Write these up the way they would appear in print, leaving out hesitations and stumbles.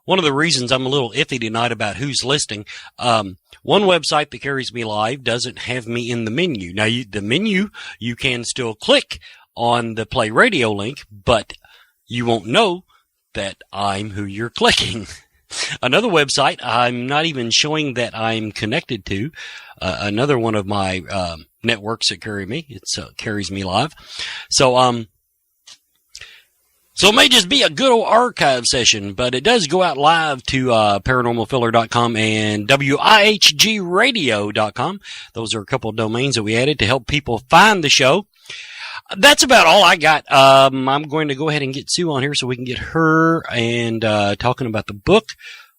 one of the reasons I'm a little iffy tonight about who's listening. One website that carries me live doesn't have me in the menu. Now, the menu, you can still click on the play radio link, but you won't know that I'm who you're clicking. Another website I'm not even showing that I'm connected to, another one of my networks that carry me. It carries me live. So it may just be a good old archive session, but it does go out live to paranormalfiller.com and wihgradio.com. Those are a couple of domains that we added to help people find the show. That's about all I got. I'm going to go ahead and get Sue on here so we can get her and talking about the book.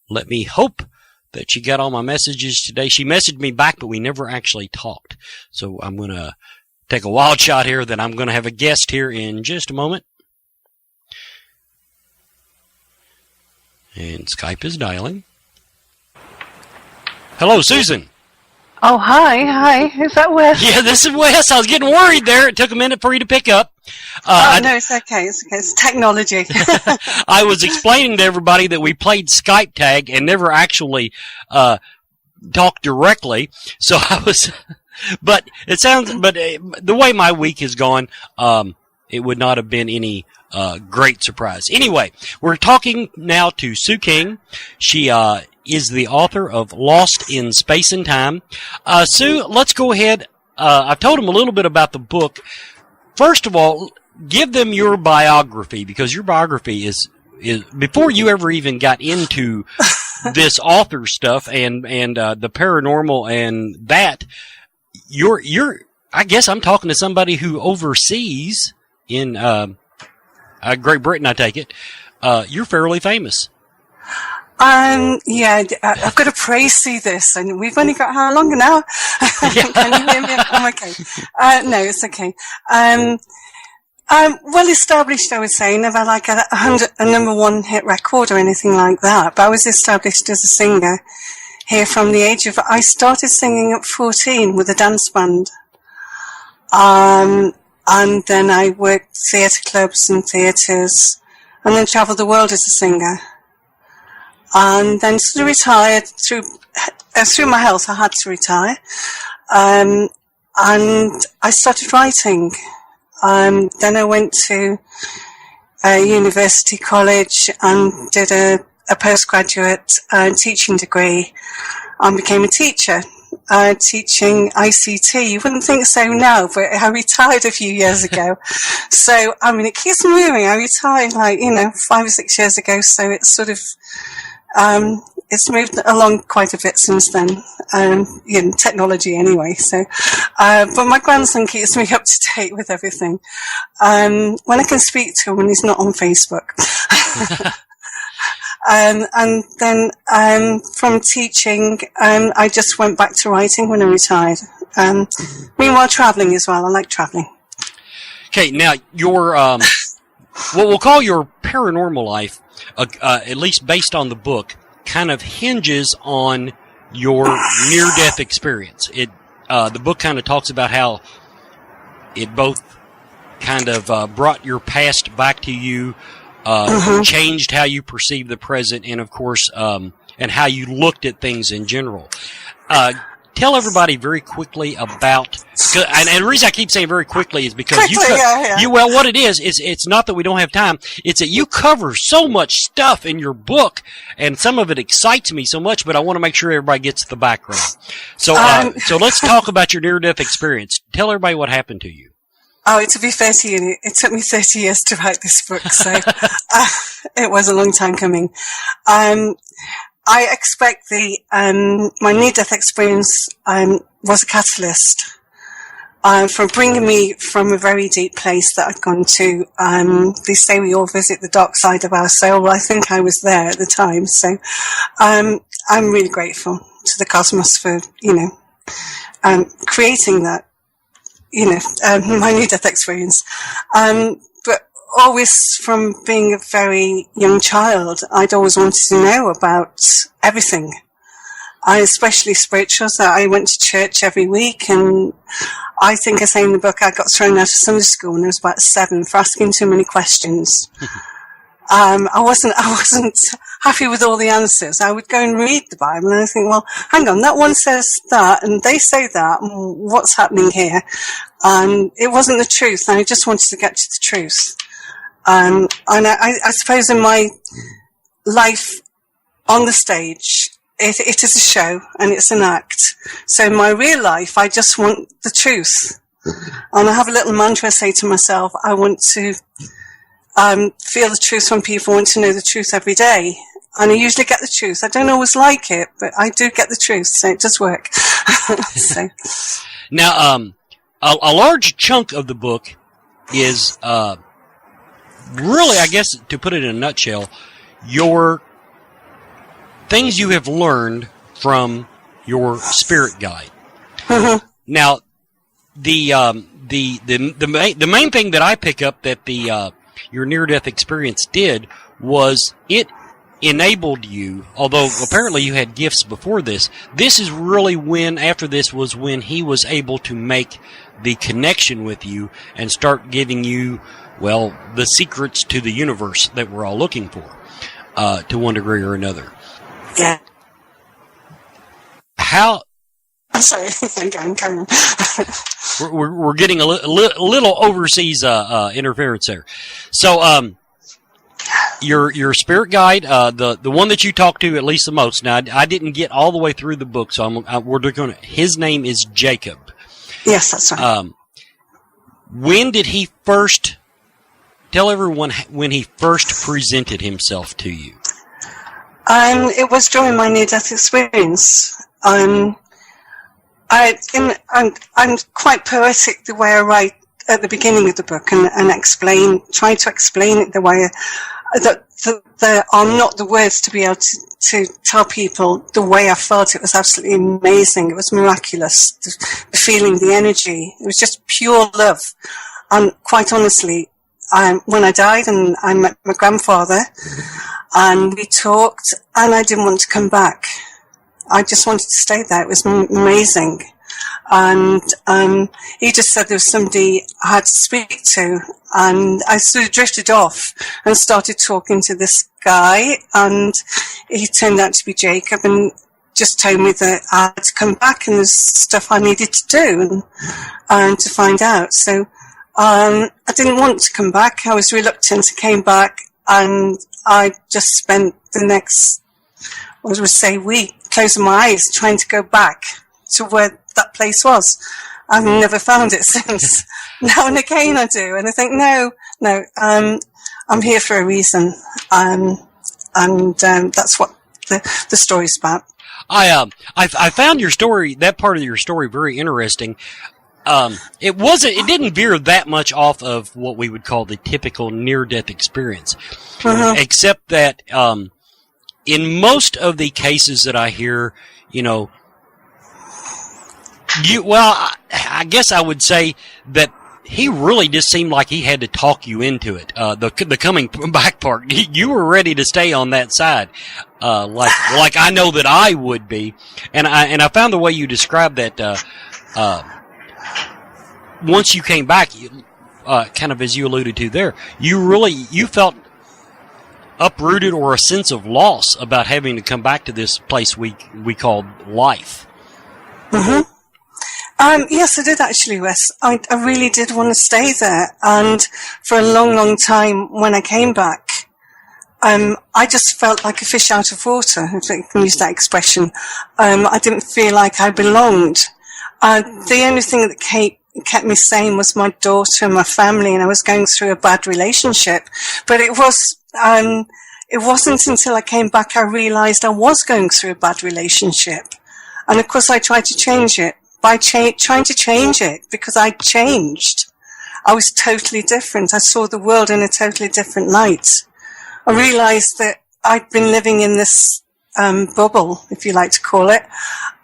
Let me hope that she got all my messages today. She messaged me back, but we never actually talked. So I'm going to take a wild shot here that I'm going to have a guest here in just a moment. And Skype is dialing. Hello, Susan. Oh, hi. Is that Wes? Yeah, this is Wes. I was getting worried there. It took a minute for you to pick up. No, it's okay. It's technology. I was explaining to everybody that we played Skype tag and never actually talked directly. So I was, but the way my week has gone, it would not have been any great surprise. Anyway, we're talking now to Sue Kyng. She is the author of Lost in Space and Time. Sue, let's go ahead. I've told them a little bit about the book. First of all, give them your biography, because your biography is before you ever even got into this author stuff and the paranormal and that. You're. I guess I'm talking to somebody who oversees in Great Britain, I take it. You're fairly famous. Yeah, I've got to praise this, and we've only got how long now? Can you hear me? I'm okay. No, it's okay. Well established, I would say. Never like a number one hit record or anything like that, but I was established as a singer here from the age of, I started singing at 14 with a dance band. And then I worked theatre clubs and theatres, and then travelled the world as a singer. And then sort of retired through my health. I had to retire. And I started writing. Then I went to a university college and did a postgraduate teaching degree and became a teacher. Teaching ICT. You wouldn't think so now, but I retired a few years ago. So, I mean, it keeps moving. I retired 5 or 6 years ago, so it's sort of, it's moved along quite a bit since then, technology anyway. So, but my grandson keeps me up to date with everything. When I can speak to him when he's not on Facebook. And then from teaching, I just went back to writing when I retired. Meanwhile, traveling as well. I like traveling. Okay, now your what we'll call your paranormal life, at least based on the book, kind of hinges on your near-death experience. The book kind of talks about how it both kind of brought your past back to you. Changed how you perceive the present, and of course, and how you looked at things in general. Tell everybody very quickly about, and the reason I keep saying very quickly is because well, what it is it's not that we don't have time. It's that you cover so much stuff in your book, and some of it excites me so much, but I want to make sure everybody gets the background. So let's talk about your near-death experience. Tell everybody what happened to you. Oh, it took me 30 years to write this book, so it was a long time coming. I expect my near-death experience was a catalyst for bringing me from a very deep place that I'd gone to. They say we all visit the dark side of our soul. Well, I think I was there at the time, so I'm really grateful to the cosmos for creating that. My near-death experience. But always from being a very young child, I'd always wanted to know about everything. Especially spiritual, so I went to church every week, and I think I say in the book I got thrown out of Sunday school when I was about 7 for asking too many questions. I wasn't happy with all the answers. I would go and read the Bible and I think, well, hang on, that one says that and they say that. What's happening here? And it wasn't the truth. And I just wanted to get to the truth. And I suppose in my life on the stage, it is a show and it's an act. So in my real life, I just want the truth. And I have a little mantra I say to myself, I want to feel the truth when people want to know the truth every day. And I usually get the truth. I don't always like it, but I do get the truth, so it does work. So. Now, a large chunk of the book is really, I guess, to put it in a nutshell, your things you have learned from your spirit guide. Mm-hmm. Now, the main thing that I pick up that your near-death experience did was it enabled you, although apparently you had gifts before this. This is really after this was when he was able to make the connection with you and start giving you, well, the secrets to the universe that we're all looking for, to one degree or another. Yeah. How? I'm sorry. I'm we're getting a little overseas interference there. So, your spirit guide, the one that you talk to at least the most. Now, I didn't get all the way through the book, so we're going to. His name is Jacob. Yes, that's right. When did he first? Tell everyone when he first presented himself to you. It was during my near-death experience. I'm quite poetic the way I write at the beginning of the book and try to explain it the way that there are not the words to be able to tell people the way I felt. It was absolutely amazing. It was miraculous. The feeling, the energy. It was just pure love. And quite honestly, when I died and I met my grandfather and we talked and I didn't want to come back. I just wanted to stay there. It was amazing. And he just said there was somebody I had to speak to. And I sort of drifted off and started talking to this guy. And he turned out to be Jacob and just told me that I had to come back and there's stuff I needed to do and to find out. So I didn't want to come back. I was reluctant. I came back and I just spent the next, week closing my eyes trying to go back to where that place was. I've never found it since. Now and again I do, and I think no, I'm here for a reason, and that's what the story's about. I found your story, that part of your story, very interesting. It didn't veer that much off of what we would call the typical near-death experience, except that in most of the cases that I hear, I guess I would say that he really just seemed like he had to talk you into it. The coming back part, you were ready to stay on that side, like I know that I would be, and I found the way you described that. Once you came back, kind of as you alluded to there, you felt uprooted or a sense of loss about having to come back to this place we called life. Mm-hmm. Yes, I did actually, Wes. I really did want to stay there. And for a long, long time when I came back, I just felt like a fish out of water, if I can use that expression. I didn't feel like I belonged. The only thing that kept me sane was my daughter and my family, and I was going through a bad relationship. But it wasn't until I came back I realized I was going through a bad relationship. And of course I tried to change it by trying to change it, because I changed. I was totally different. I saw the world in a totally different light. I realized that I'd been living in this bubble, if you like to call it,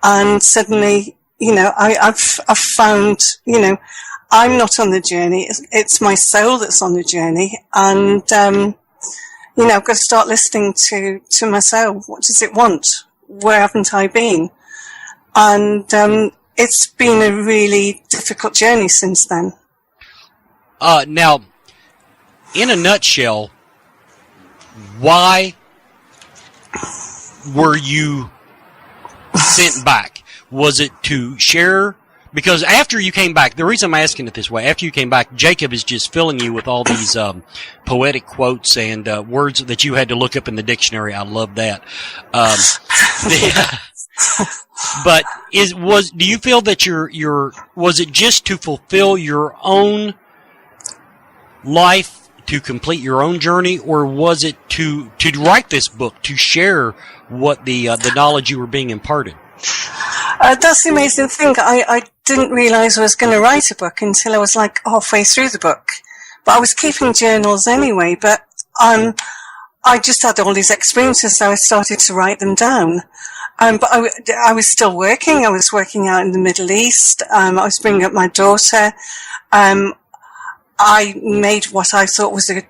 and suddenly, I've found, I'm not on the journey. It's my soul that's on the journey, and I've got to start listening to my soul. What does it want? Where haven't I been? And it's been a really difficult journey since then. Now, in a nutshell, why were you sent back? Was it to share? Because after you came back, the reason I'm asking it this way, after you came back, Jacob is just filling you with all these poetic quotes and words that you had to look up in the dictionary. I love that. But do you feel that was it just to fulfill your own life, to complete your own journey, or was it to write this book, to share what the knowledge you were being imparted? That's the amazing thing. I didn't realize I was going to write a book until I was like halfway through the book. But I was keeping journals anyway, but I just had all these experiences, so I started to write them down. But I was still working. I was working out in the Middle East. I was bringing up my daughter. I made what I thought was a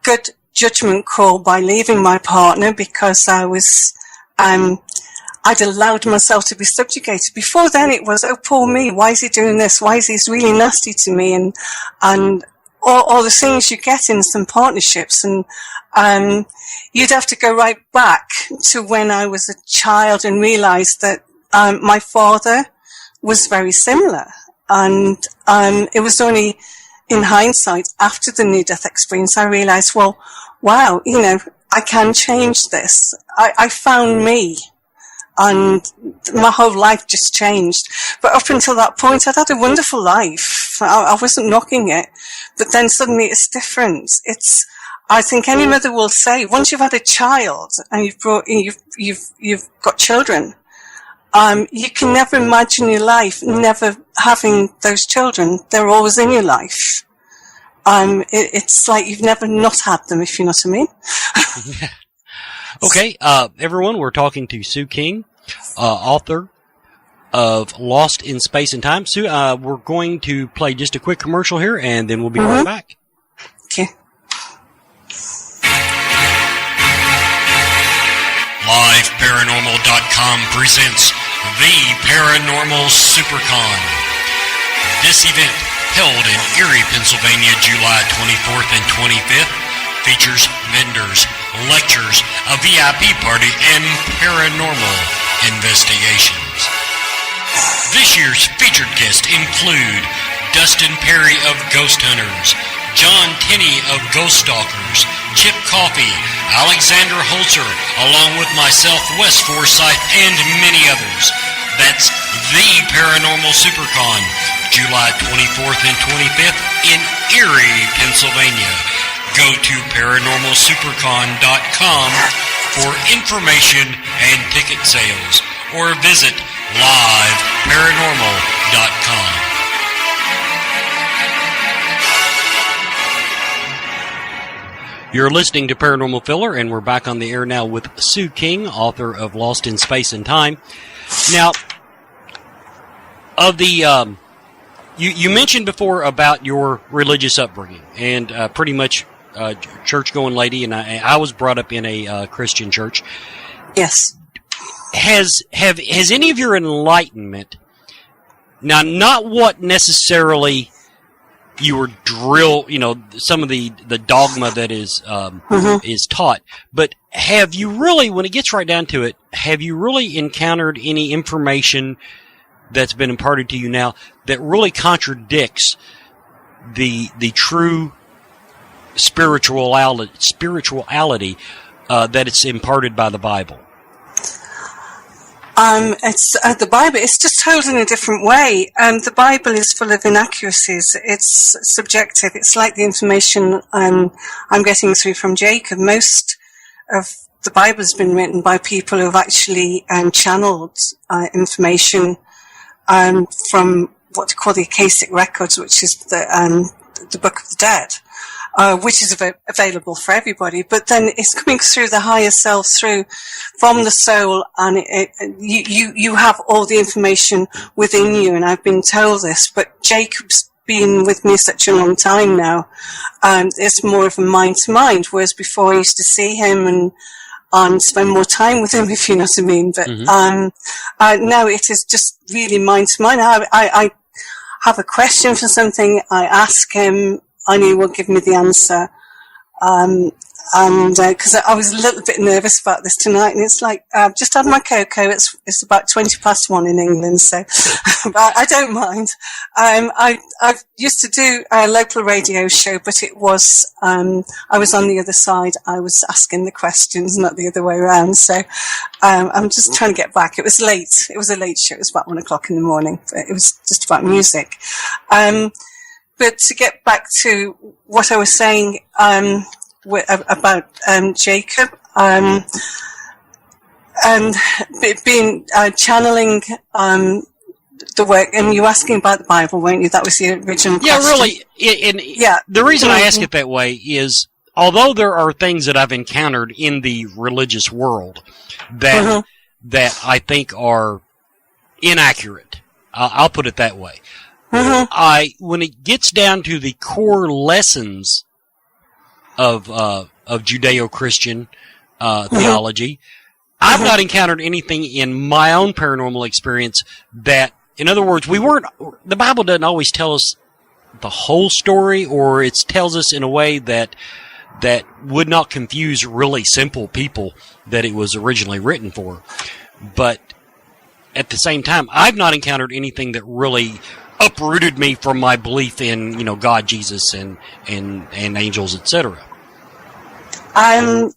good judgment call by leaving my partner because I was, I'd allowed myself to be subjugated. Before then it was, oh, poor me, why is he doing this? Why is he really nasty to me? And all the things you get in some partnerships. And you'd have to go right back to when I was a child and realize that my father was very similar. And it was only in hindsight, after the near-death experience, I realized, well, wow, I can change this. I found me. And my whole life just changed. But up until that point, I'd had a wonderful life. I wasn't knocking it. But then suddenly it's different. I think any mother will say, once you've had a child and you've got children, you can never imagine your life never having those children. They're always in your life. It's like you've never not had them, if you know what I mean. Okay, everyone, we're talking to Sue Kyng, author of Lost in Space and Time. Sue, we're going to play just a quick commercial here, and then we'll be right back. Okay. LiveParanormal.com presents the Paranormal Supercon. This event, held in Erie, Pennsylvania, July 24th and 25th, features vendors, lectures, a VIP party, and paranormal investigations. This year's featured guests include Dustin Perry of Ghost Hunters, John Tenney of Ghost Stalkers, Chip Coffey, Alexander Holzer, along with myself, Wes Forsythe, and many others. That's the Paranormal Supercon, July 24th and 25th in Erie, Pennsylvania. Go to ParanormalSupercon.com for information and ticket sales, or visit LiveParanormal.com. You're listening to Paranormal Filler, and we're back on the air now with Sue Kyng, author of Lost in Space and Time. Now, of the you mentioned before about your religious upbringing, and pretty much church-going lady, and I was brought up in a Christian church. Yes. Has any of your enlightenment, now not what necessarily you were drilled, some of the dogma that is taught, but have you really, when it gets right down to it, have you really encountered any information that's been imparted to you now that really contradicts the true spirituality that it's imparted by the Bible? It's the Bible. It's just told in a different way. The Bible is full of inaccuracies. It's subjective. It's like the information I'm getting through from Jacob. Most of the Bible has been written by people who have actually channeled information from what they call the Akashic Records, which is the Book of the Dead. Which is available for everybody, but then it's coming through the higher self, from the soul, and you have all the information within you. And I've been told this, but Jacob's been with me such a long time now. It's more of a mind to mind, whereas before I used to see him and spend more time with him, if you know what I mean. But now it is just really mind to mind. I have a question for something, I ask him, and he will give me the answer. And because I was a little bit nervous about this tonight, and it's like I've just had my cocoa. It's about 1:20 in England, so but I don't mind. I used to do a local radio show, but it was I was on the other side. I was asking the questions, not the other way around. So I'm just trying to get back. It was late. It was a late show. It was about 1:00 in the morning. But it was just about music. But to get back to what I was saying. About Jacob and being channeling the work, and you were asking about the Bible, weren't you? That was the original question. Yeah, really. The reason I ask it that way is, although there are things that I've encountered in the religious world that that I think are inaccurate, I'll put it that way. When it gets down to the core lessons of Judeo-Christian theology, I've not encountered anything in my own paranormal experience that, in other words, the Bible doesn't always tell us the whole story, or it tells us in a way that would not confuse really simple people that it was originally written for. But at the same time, I've not encountered anything that really uprooted me from my belief in, God, Jesus, and angels, etc. Well,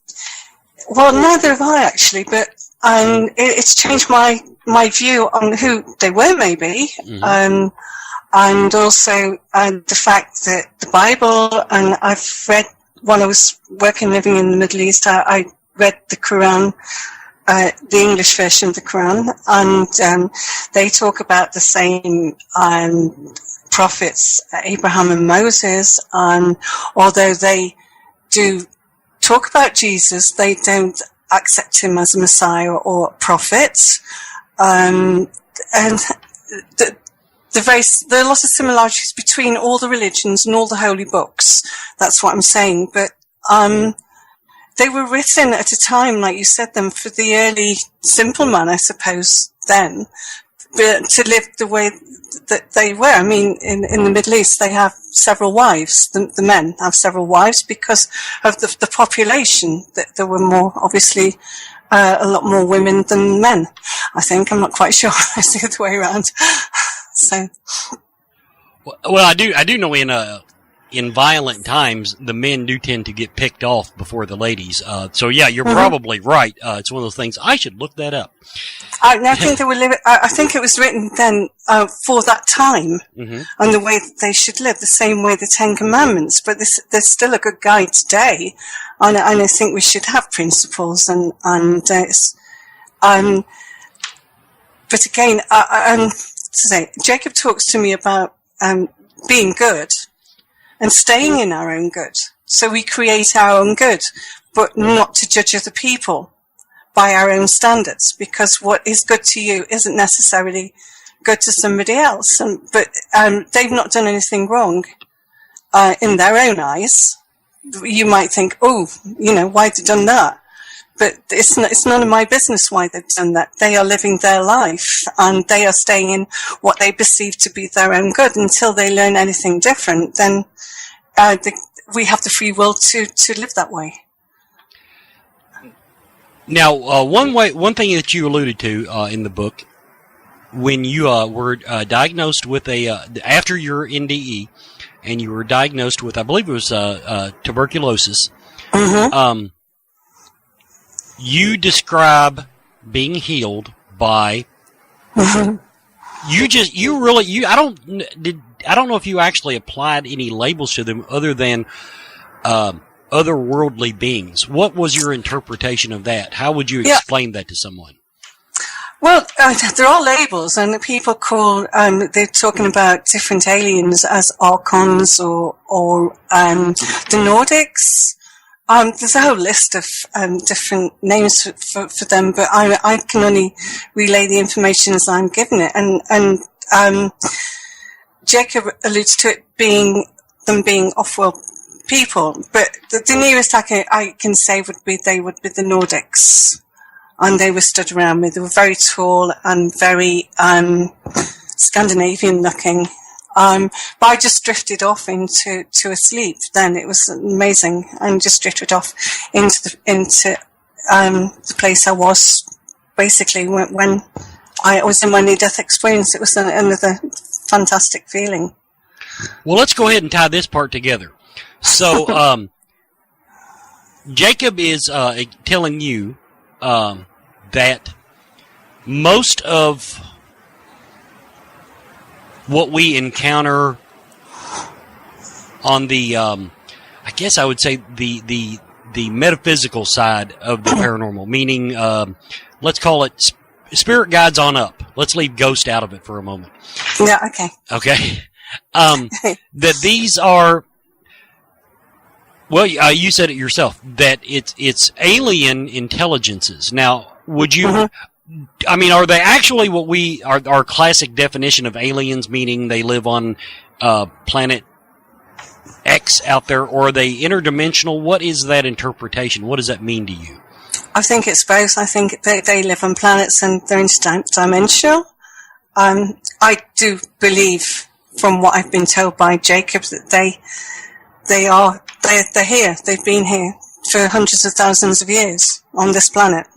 neither have I actually, but it's changed my view on who they were, maybe, and also the fact that the Bible, and I've read while I was living in the Middle East, I read the Quran. The English version of the Quran, and they talk about the same prophets, Abraham and Moses, and although they do talk about Jesus, they don't accept him as a Messiah or prophet, and there are lots of similarities between all the religions and all the holy books. That's what I'm saying, but they were written at a time, like you said, them for the early simple man, I suppose, then, but to live the way that they were. I mean, in the Middle East, they have several wives. The men have several wives because of the population. That there were more, obviously, a lot more women than men. I think. I'm not quite sure. It's the other way around. So. Well, I do know in violent times, the men do tend to get picked off before the ladies. So yeah, you're probably right. It's one of those things. I should look that up. I think they were living. I think it was written then for that time and the way that they should live, the same way the Ten Commandments. But there's still a good guide today, and I think we should have principles but again, Jacob talks to me about being good. And staying in our own good. So we create our own good, but not to judge other people by our own standards, because what is good to you isn't necessarily good to somebody else. But they've not done anything wrong in their own eyes. You might think, why have they done that? But it's none of my business why they've done that. They are living their life, and they are staying in what they perceive to be their own good. Until they learn anything different, then we have the free will to live that way. Now, one thing that you alluded to in the book, when you were diagnosed with after your NDE, and you were diagnosed with, I believe it was tuberculosis. You describe being healed by I don't know if you actually applied any labels to them other than otherworldly beings. What was your interpretation of that? How would you explain that to someone? Well, there are labels, and people they're talking about different aliens as archons or the Nordics. There's a whole list of different names for them, but I can only relay the information as I'm given it. And Jacob alludes to it being off-world people, but the nearest I can say would be the Nordics, and they were stood around me. They were very tall and very Scandinavian-looking. But I just drifted off into a sleep. Then it was amazing, and just drifted off into the place I was basically when I was in my near-death experience. It was another fantastic feeling. Well, let's go ahead and tie this part together. So, Jacob is telling you that most of what we encounter on the, I guess I would say the metaphysical side of the paranormal, meaning, let's call it spirit guides on up. Let's leave ghost out of it for a moment. Yeah, okay. Okay. That these are, well, you said it yourself, that it's alien intelligences. Now, would you, I mean, are they actually what we, our classic definition of aliens, meaning they live on planet X out there, or are they interdimensional? What is that interpretation? What does that mean to you? I think it's both. I think they live on planets and they're interdimensional. I do believe, from what I've been told by Jacob, that they're here. They've been here for hundreds of thousands of years on this planet,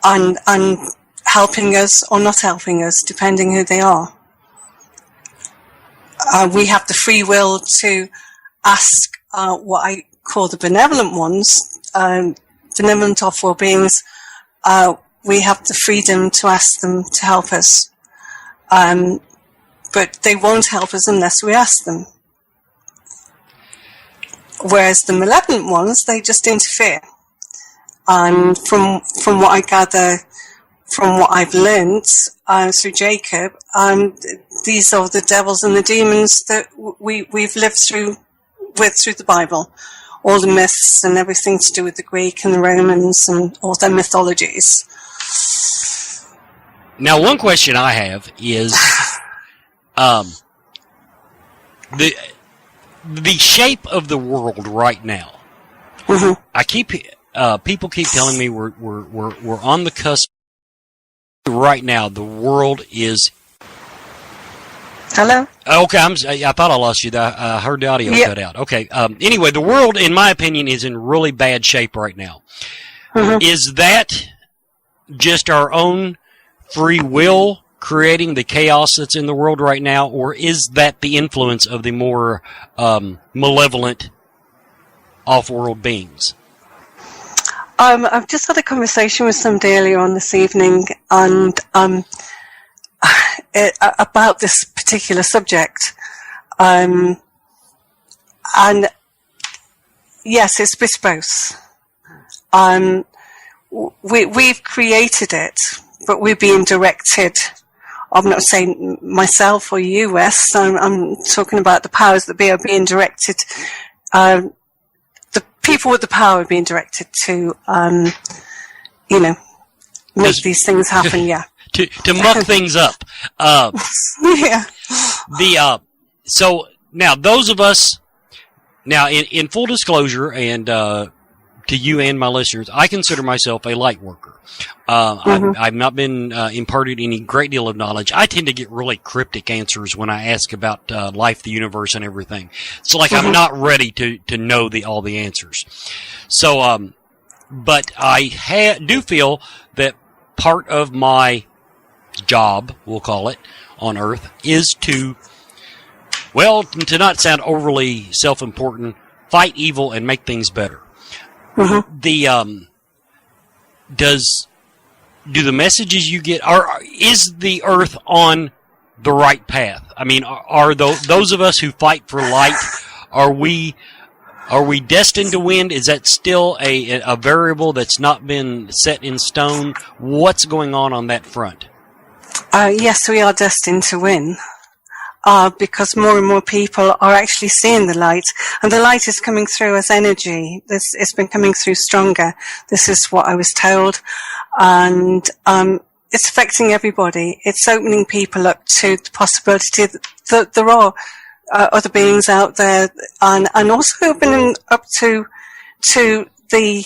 and helping us or not helping us, depending who they are. We have the free will to ask what I call the benevolent ones, benevolent off-world beings. We have the freedom to ask them to help us, but they won't help us unless we ask them. Whereas the malevolent ones, they just interfere. And from what I gather, from what I've learned through Jacob, these are the devils and the demons that we've lived through the Bible. All the myths and everything to do with the Greek and the Romans and all their mythologies. Now, one question I have is the shape of the world right now. People keep telling me we're on the cusp. Right now, the world is. Hello? Okay, I thought I lost you. I heard the audio cut out. Okay. Anyway, the world, in my opinion, is in really bad shape right now. Is that just our own free will creating the chaos that's in the world right now, or is that the influence of the more malevolent off-world beings? I've just had a conversation with somebody earlier on this evening, and about this particular subject. And yes, it's both. We've created it, but we're being directed. I'm not saying myself or you, Wes. I'm talking about the powers that be are being directed. The people with the power are being directed to, make these things happen. Yeah. To muck things up. Yeah. So now those of us, now in full disclosure, and to you and my listeners, I consider myself a light worker. I've not been imparted any great deal of knowledge. I tend to get really cryptic answers when I ask about life, the universe, and everything. So I'm not ready to know all the answers. So, but I do feel that part of my job, we'll call it, on Earth, is to not sound overly self-important, fight evil and make things better. Do the messages you get, is the Earth on the right path? I mean, are those of us who fight for light, are we destined to win? Is that still a variable that's not been set in stone? What's going on that front? Yes, we are destined to win. Because more and more people are actually seeing the light, and the light is coming through as energy. It's been coming through stronger. This is what I was told, and it's affecting everybody. It's opening people up to the possibility that there are other beings out there, and also opening up to the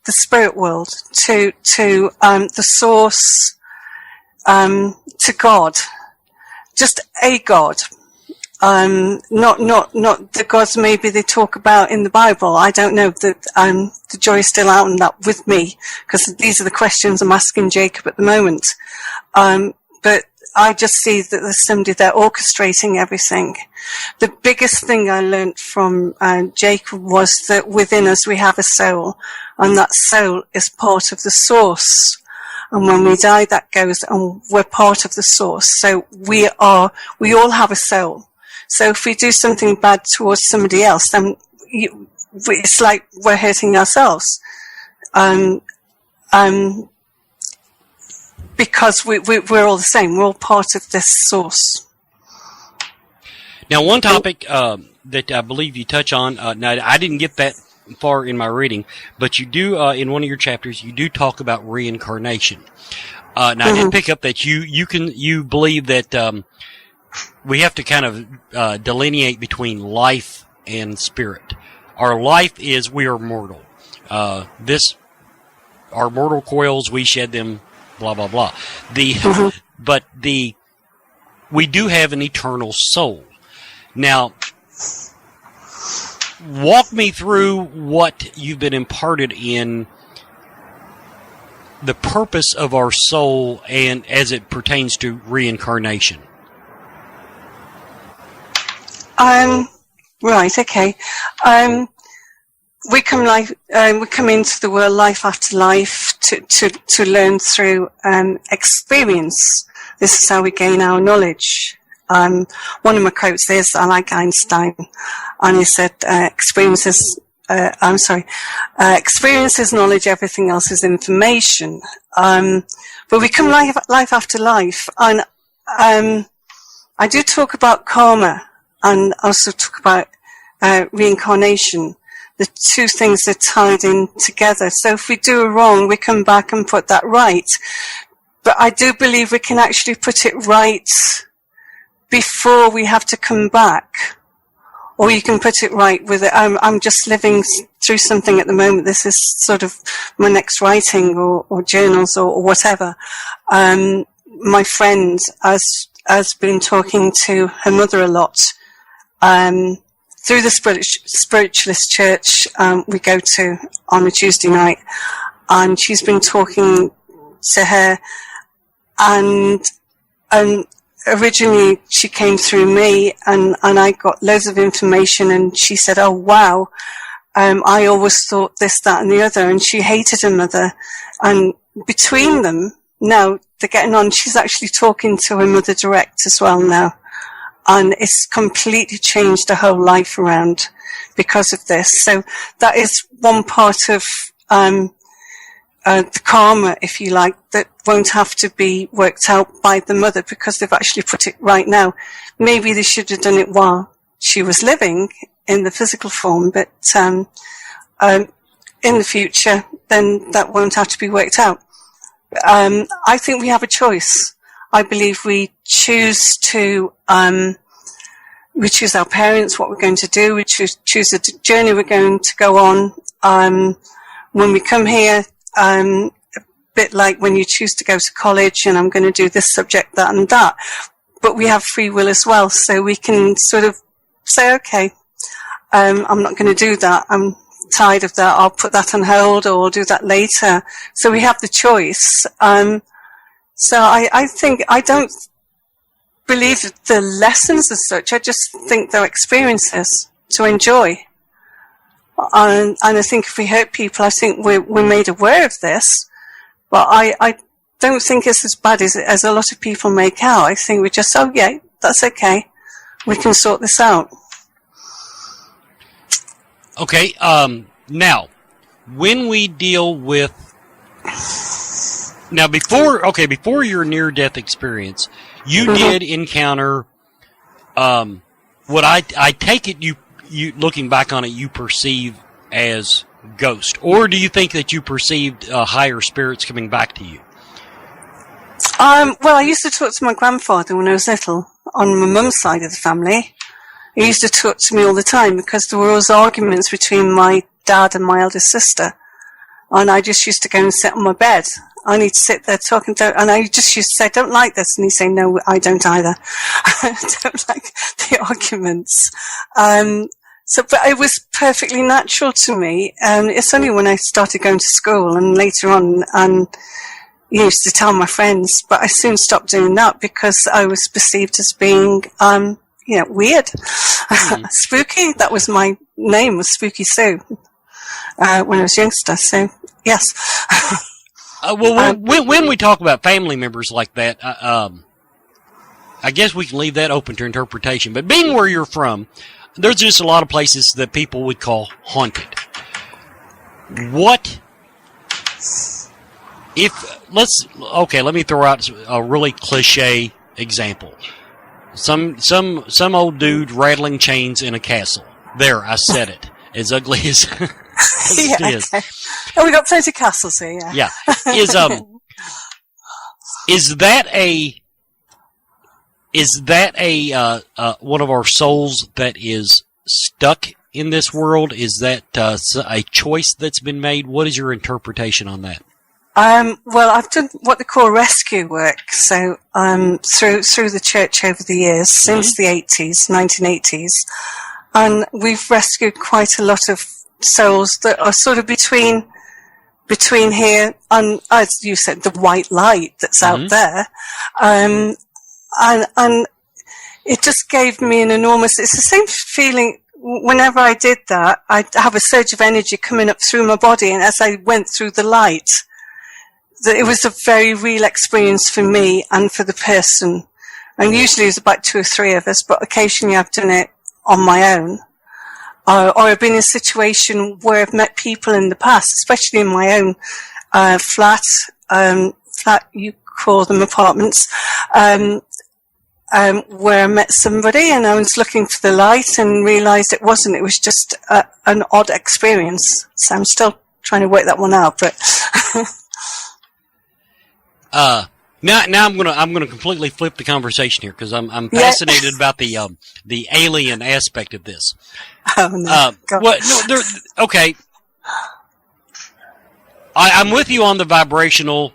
spirit world, to the source, to God. just a God. Not the gods maybe they talk about in the Bible. I don't know. The jury's still out on that with me, because these are the questions I'm asking Jacob at the moment. But I just see that there's somebody there orchestrating everything. The biggest thing I learnt from Jacob was that within us we have a soul, and that soul is part of the source. And when we die, that goes, and we're part of the source. So we all have a soul. So if we do something bad towards somebody else, then it's like we're hurting ourselves. Because we're all the same. We're all part of this source. Now, one topic that I believe you touch on, now I didn't get that far in my reading, but you do, in one of your chapters, you do talk about reincarnation. Now, I did pick up that you believe that we have to kind of delineate between life and spirit. Our life is we are mortal. Our mortal coils, we shed them, blah blah blah. But we do have an eternal soul. Now, walk me through what you've been imparted in the purpose of our soul and as it pertains to reincarnation. Right, okay. We come into the world life after life to learn through experience. This is how we gain our knowledge. One of my quotes is, I like Einstein, and he said, experience is knowledge, everything else is information. But we come life after life, and I do talk about karma, and also talk about reincarnation. The two things are tied in together. So if we do a wrong, we come back and put that right. But I do believe we can actually put it right before we have to come back. Or you can put it right with it. I'm just living through something at the moment. This is sort of my next writing or journals or whatever. My friend has been talking to her mother a lot. Through the spiritualist church we go to on a Tuesday night, and she's been talking to her, and originally she came through me, and I got loads of information, and she said, oh wow, I always thought this, that and the other, and she hated her mother, and between them now they're getting on. She's actually talking to her mother direct as well now. And it's completely changed her whole life around because of this. So that is one part of the karma, if you like, that won't have to be worked out by the mother because they've actually put it right now. Maybe they should have done it while she was living in the physical form, but in the future, then that won't have to be worked out. I think we have a choice. I believe we choose our parents, what we're going to do. We choose the journey we're going to go on. When we come here, a bit like when you choose to go to college, and I'm going to do this subject, that and that. But we have free will as well, so we can sort of say, okay, I'm not going to do that. I'm tired of that. I'll put that on hold, or I'll do that later. So we have the choice. So I think I don't believe the lessons as such. I just think they're experiences to enjoy. And I think if we hurt people, I think we're made aware of this. But I don't think it's as bad as a lot of people make out. I think we're just, oh yeah, that's okay. We can sort this out. Okay, now, when we deal with... Now, before your near-death experience, you did encounter what I take it you looking back on it, you perceive as ghost, or do you think that you perceived higher spirits coming back to you? Well, I used to talk to my grandfather when I was little, on my mum's side of the family. He used to talk to me all the time because there were always arguments between my dad and my eldest sister. And I just used to go and sit on my bed I need to sit there talking to, and I just used to say, I don't like this. And he'd say, no, I don't either. I don't like the arguments. But it was perfectly natural to me. It's only when I started going to school and later on, and used to tell my friends, but I soon stopped doing that because I was perceived as being, weird. Spooky. That was my name, was Spooky Sue, when I was youngster. So, yes. When we talk about family members like that, I guess we can leave that open to interpretation. But being where you're from, there's just a lot of places that people would call haunted. Let me throw out a really cliche example. Some old dude rattling chains in a castle. There, I said it. As ugly as it is. Okay. Oh, we got plenty of castles here. Yeah. Is that one of our souls that is stuck in this world? Is that a choice that's been made? What is your interpretation on that? Well, I've done what they call rescue work. So, through the church over the years, since the 1980s, and we've rescued quite a lot of souls that are sort of between here and, as you said, the white light that's out there. And it just gave me it's the same feeling. Whenever I did that, I'd have a surge of energy coming up through my body, and as I went through the light, it was a very real experience for me and for the person. And usually it's about 2 or 3 of us, but occasionally I've done it on my own. Or I've been in a situation where I've met people in the past, especially in my own flat, you call them apartments, where I met somebody and I was looking for the light and realised it wasn't. It was just an odd experience. So I'm still trying to work that one out, but... Now I'm gonna completely flip the conversation here because I'm fascinated about the alien aspect of this. Oh no! Okay. I'm with you on the vibrational,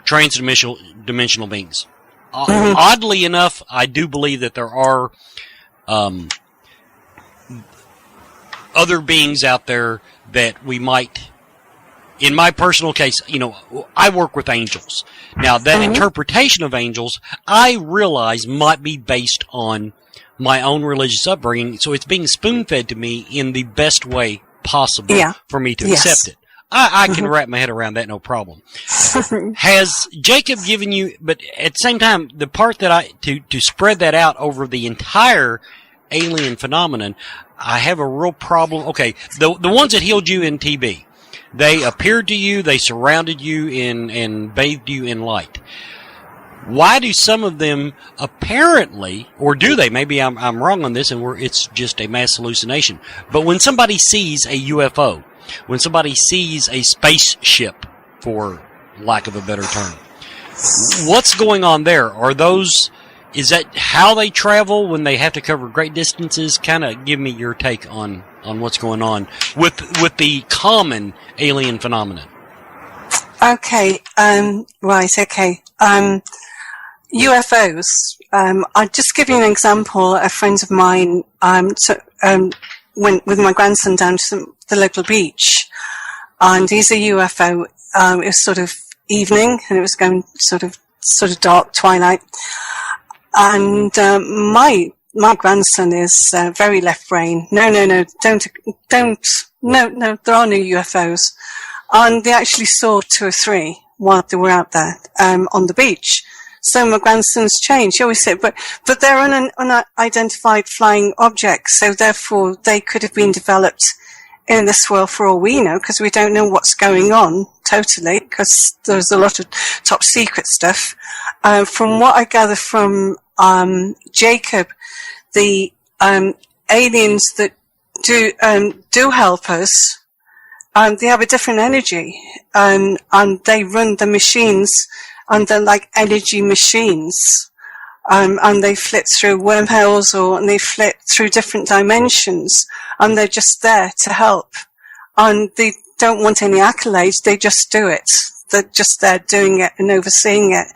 trans-dimensional beings. Oddly enough, I do believe that there are other beings out there that we might. In my personal case, I work with angels. Now, that interpretation of angels, I realize might be based on my own religious upbringing, so it's being spoon-fed to me in the best way possible for me to accept it. I can wrap my head around that, no problem. Has Jacob given you, but at the same time, the part that to spread that out over the entire alien phenomenon, I have a real problem. Okay, the ones that healed you in TB, they appeared to you, they surrounded you and bathed you in light. Why do some of them apparently, or do they? Maybe I'm wrong on this, and it's just a mass hallucination. But when somebody sees a UFO, when somebody sees a spaceship, for lack of a better term, what's going on there? Is that how they travel when they have to cover great distances? Kind of give me your take on what's going on with the common alien phenomenon. Okay, right, okay. UFOs. I'll just give you an example. A friend of mine went with my grandson down to the local beach, and he's a UFO. It was sort of evening, and it was going sort of dark, twilight. And my grandson is very left brain. No, don't. No, there are no UFOs. And they actually saw 2 or 3 while they were out there on the beach. So my grandson's changed. He always said, but they're unidentified flying objects, so therefore they could have been developed in this world for all we know, because we don't know what's going on totally, because there's a lot of top secret stuff. From what I gather from Jacob, the aliens that do help us, they have a different energy, and they run the machines, and they're like energy machines, and they flit through wormholes and they flit through different dimensions, and they're just there to help, and they don't want any accolades, they just do it. just there doing it and overseeing it,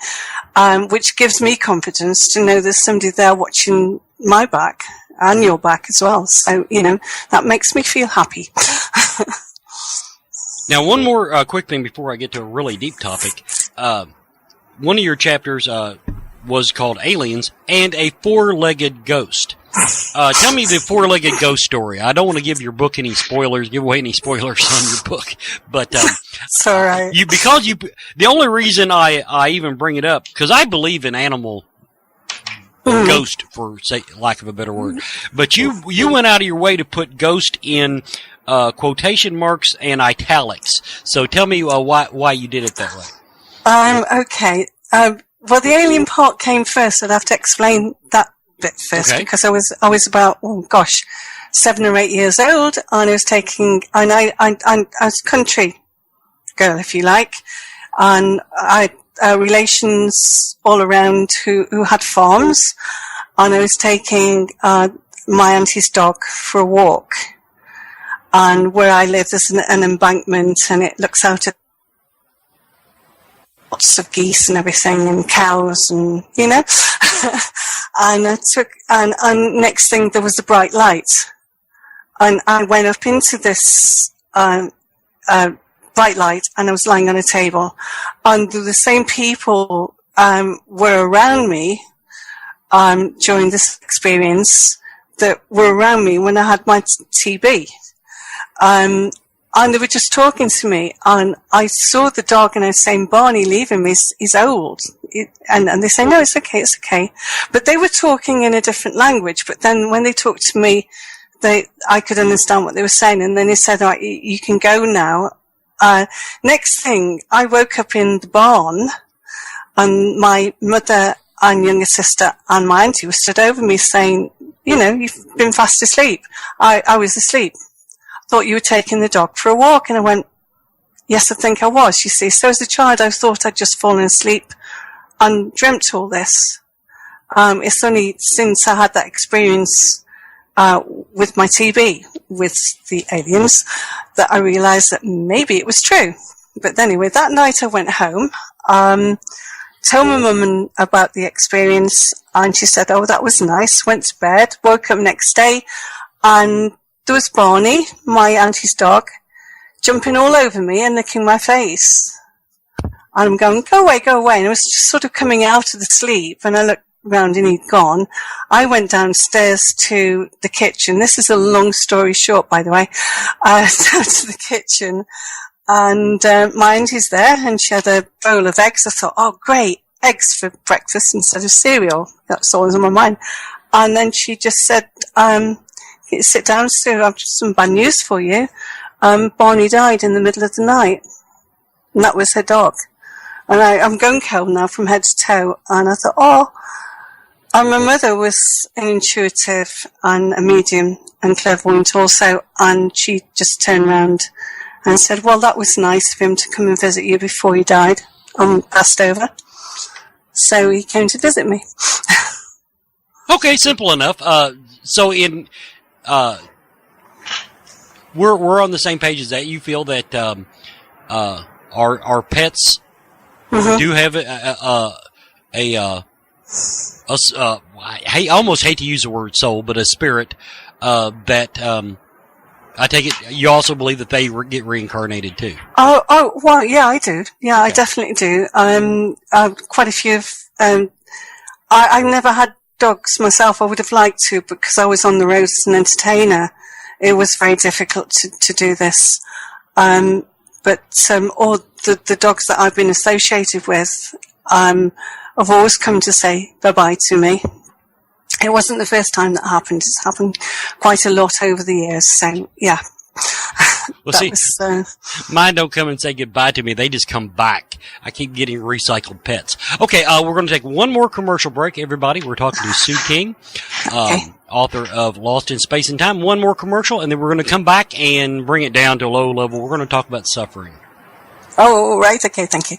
which gives me confidence to know there's somebody there watching my back and your back as well. So, that makes me feel happy. Now, one more quick thing before I get to a really deep topic. One of your chapters was called Aliens and a Four-Legged Ghost. Tell me the four-legged ghost story. I don't want to give your book any spoilers, give away any spoilers on your book, but it's all right. The only reason I even bring it up, because I believe in animal ghost, for lack of a better word, but you went out of your way to put ghost in quotation marks and italics. So tell me why you did it that way. Okay. Well, the alien part came first. I'd have to explain that bit first, because I was about 7 or 8 years old, and I was I was a country girl, if you like, and I had relations all around who had farms, and I was taking my auntie's dog for a walk, and where I live there's an embankment, and it looks out at lots of geese and everything, and cows, and and I took, and next thing there was a bright light, and I went up into this bright light, and I was lying on a table, and the same people were around me during this experience that were around me when I had my TB. And they were just talking to me, and I saw the dog, and I was saying, Barney, leave him, he's old. And they say, no, it's okay. But they were talking in a different language, but then when they talked to me, I could understand what they were saying, and then they said, all right, you can go now. Next thing, I woke up in the barn, and my mother and younger sister and my auntie were stood over me saying, you've been fast asleep. I was asleep. Thought you were taking the dog for a walk, and I went, yes, I think I was, you see. So as a child, I thought I'd just fallen asleep and dreamt all this. It's only since I had that experience with my TB, with the aliens, that I realised that maybe it was true. But anyway, that night I went home, told my mum about the experience, and she said, oh, that was nice, went to bed, woke up next day, and there was Barney, my auntie's dog, jumping all over me and licking my face. And I'm going, go away. And I was just sort of coming out of the sleep, and I looked round and he'd gone. I went downstairs to the kitchen. This is a long story short, by the way. Down to the kitchen, and my auntie's there, and she had a bowl of eggs. I thought, oh, great, eggs for breakfast instead of cereal. That's all that was on my mind. And then she just said, sit down, Sue, I've just some bad news for you. Barney died in the middle of the night. And that was her dog. And I'm going cold now from head to toe. And I thought, and my mother was an intuitive and a medium and clairvoyant also. And she just turned around and said, well, that was nice of him to come and visit you before he died and passed over. So he came to visit me. Okay, simple enough. So we're on the same page as that. You feel that our pets do have I almost hate to use the word soul, but a spirit that I take it you also believe that they get reincarnated too. Oh, well, yeah, I do. Yeah, okay. I definitely do. Quite a few of I never had dogs myself. I would have liked to, because I was on the road as an entertainer. It was very difficult to do this. But all the dogs that I've been associated with have always come to say bye-bye to me. It wasn't the first time that happened. It's happened quite a lot over the years. So, yeah. Well, mine don't come and say goodbye to me. They just come back. I keep getting recycled pets. Okay, we're going to take one more commercial break, everybody. We're talking to Sue Kyng, author of Lost in Space and Time. One more commercial, and then we're going to come back and bring it down to a low level. We're going to talk about suffering. Oh, right. Okay, thank you.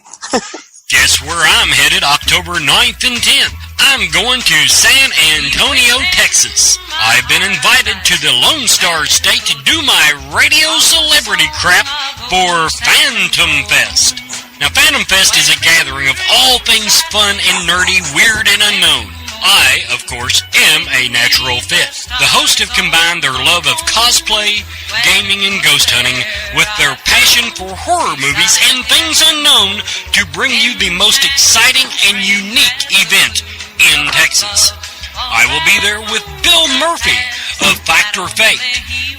Guess where I'm headed October 9th and 10th? I'm going to San Antonio, Texas. I've been invited to the Lone Star State to do my radio celebrity crap for Phantom Fest. Now, Phantom Fest is a gathering of all things fun and nerdy, weird and unknown. I, of course, am a natural fit. The hosts have combined their love of cosplay, gaming, and ghost hunting with their passion for horror movies and things unknown to bring you the most exciting and unique event in Texas. I will be there with Bill Murphy of Fact or Fake,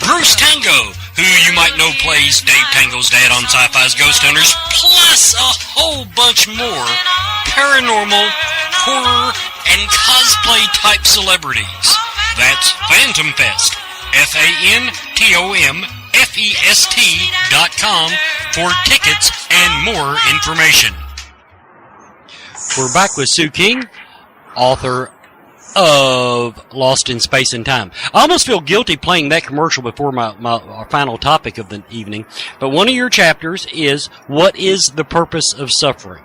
Bruce Tango, who you might know plays Dave Tango's dad on Sci-Fi's Ghost Hunters, plus a whole bunch more paranormal, horror, and cosplay-type celebrities. That's Phantom Fest, PhantomFest.com for tickets and more information. We're back with Sue Kyng, author of Lost in Space and Time. I almost feel guilty playing that commercial before our final topic of the evening, but one of your chapters is, what is the purpose of suffering?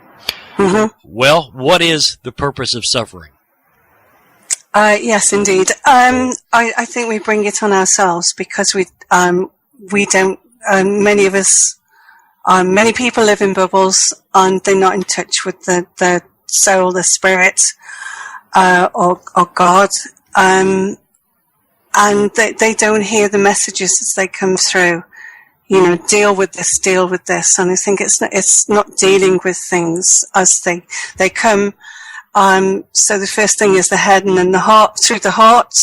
Mm-hmm. Well, what is the purpose of suffering? Yes, indeed. I think we bring it on ourselves because we don't, many of us, many people live in bubbles and they're not in touch with the soul, the spirit, or God, and they don't hear the messages as they come through. You know, deal with this, and I think it's not dealing with things as they come. So the first thing is the head, and then the heart, through the heart,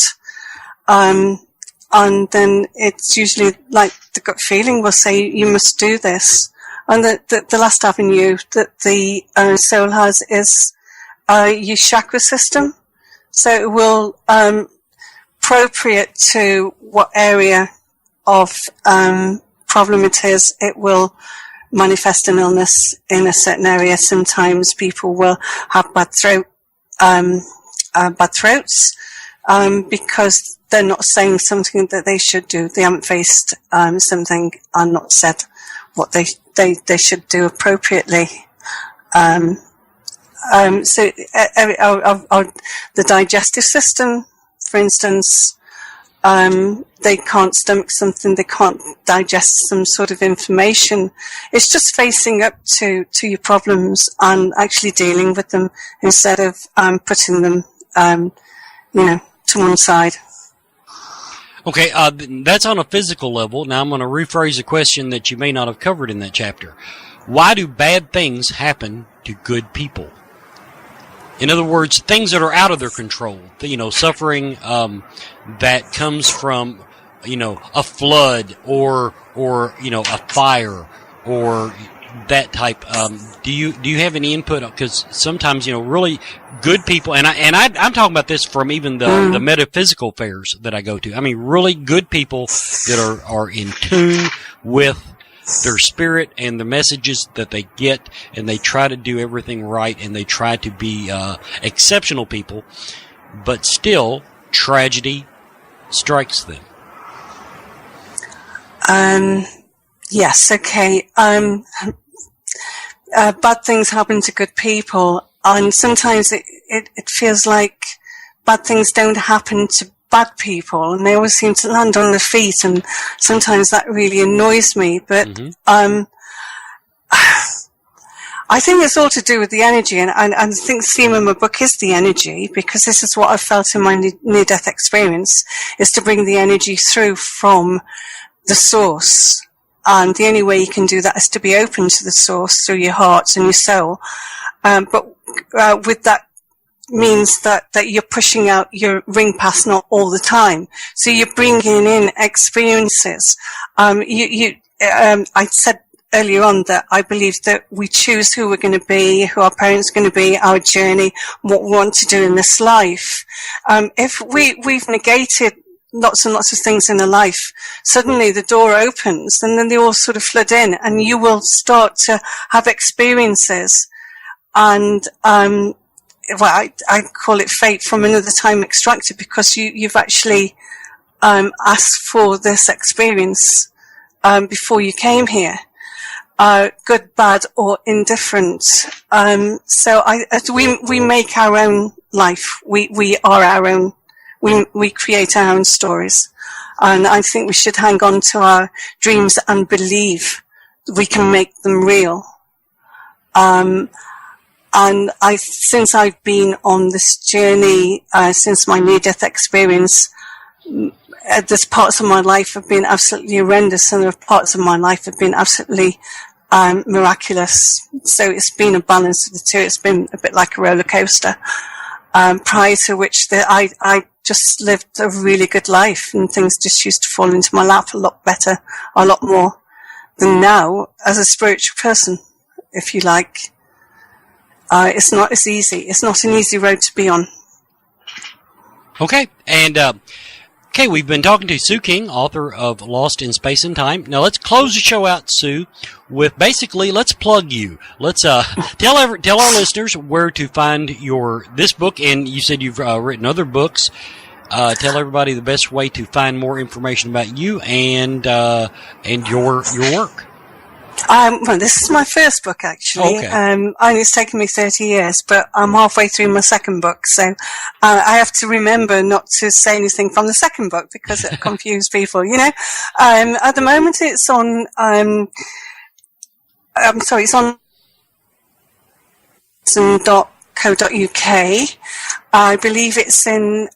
and then it's usually like the gut feeling will say you must do this, and the last avenue that the soul has is your chakra system. So it will, appropriate to what area of problem it is, it will manifest an illness in a certain area. Sometimes people will have bad throats, because they're not saying something that they should do. They haven't faced something and not said what they should do appropriately. So the digestive system, for instance, they can't stomach something, they can't digest some sort of information. It's just facing up to your problems and actually dealing with them instead of putting them, to one side. Okay, that's on a physical level. Now I'm going to rephrase a question that you may not have covered in that chapter. Why do bad things happen to good people? In other words, things that are out of their control, suffering that comes from, a flood or a fire or that type. Do you have any input? Because sometimes, really good people, and I'm talking about this from even the metaphysical fairs that I go to. I mean, really good people that are in tune with their spirit and the messages that they get, and they try to do everything right, and they try to be exceptional people, but still tragedy strikes them. Yes, okay. Bad things happen to good people, and sometimes it feels like bad things don't happen to bad people, and they always seem to land on their feet, and sometimes that really annoys me. But I think it's all to do with the energy, and I think the theme of my book is the energy, because this is what I felt in my near-death experience, is to bring the energy through from the source. And the only way you can do that is to be open to the source through your heart and your soul. But with that means that you're pushing out your ring pass not all the time. So you're bringing in experiences. I said earlier on that I believe that we choose who we're going to be, who our parents are going to be, our journey, what we want to do in this life. If we've negated lots and lots of things in a life, suddenly the door opens and then they all sort of flood in, and you will start to have experiences. And I call it fate from another time extracted, because you've actually asked for this experience before you came here, good, bad, or indifferent. So we make our own life. We are our own. We create our own stories, and I think we should hang on to our dreams and believe we can make them real. And since I've been on this journey, since my near-death experience, there's parts of my life have been absolutely horrendous, and there are parts of my life have been absolutely miraculous. So it's been a balance of the two. It's been a bit like a roller coaster. Prior to which, I just lived a really good life, and things just used to fall into my lap a lot better, a lot more than now as a spiritual person, if you like. It's not as easy. It's not an easy road to be on. Okay, and we've been talking to Sue Kyng, author of Lost in Space and Time. Now let's close the show out, Sue, with basically let's plug you. Let's tell our listeners where to find this book, and you said you've written other books. Tell everybody the best way to find more information about you and your work. Well, this is my first book, actually. Okay. And it's taken me 30 years, but I'm halfway through my second book, so I have to remember not to say anything from the second book because it'll confuse people, you know. At the moment, it's on. It's on .co.uk. I believe it's in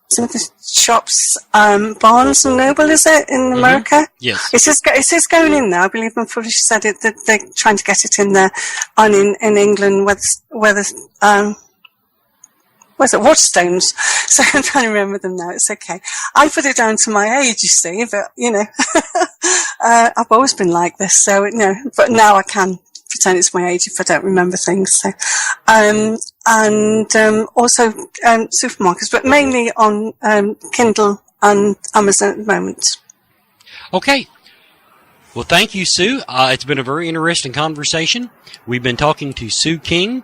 some of the shops, Barnes and Noble, is it, in America? Mm-hmm. Yes. It is going in there. I believe my publisher said it, that they're trying to get it in there. And in England, where's it, Watchstones. So I'm trying to remember them now. It's okay. I put it down to my age, you see, but, you know, I've always been like this, so, you know, but now I can pretend it's my age if I don't remember things. So, also supermarkets, but mainly on Kindle and Amazon at the moment. Okay. Well, thank you, Sue. It's been a very interesting conversation. We've been talking to Sue Kyng.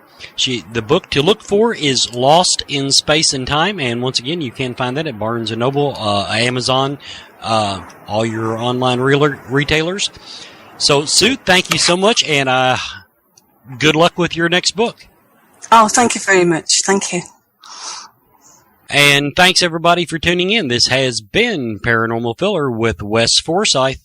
The book to look for is Lost in Space and Time, and once again, you can find that at Barnes & Noble, Amazon, all your online retailers. So, Sue, thank you so much, and good luck with your next book. Oh, thank you very much. Thank you. And thanks, everybody, for tuning in. This has been Paranormal Filler with Wes Forsythe.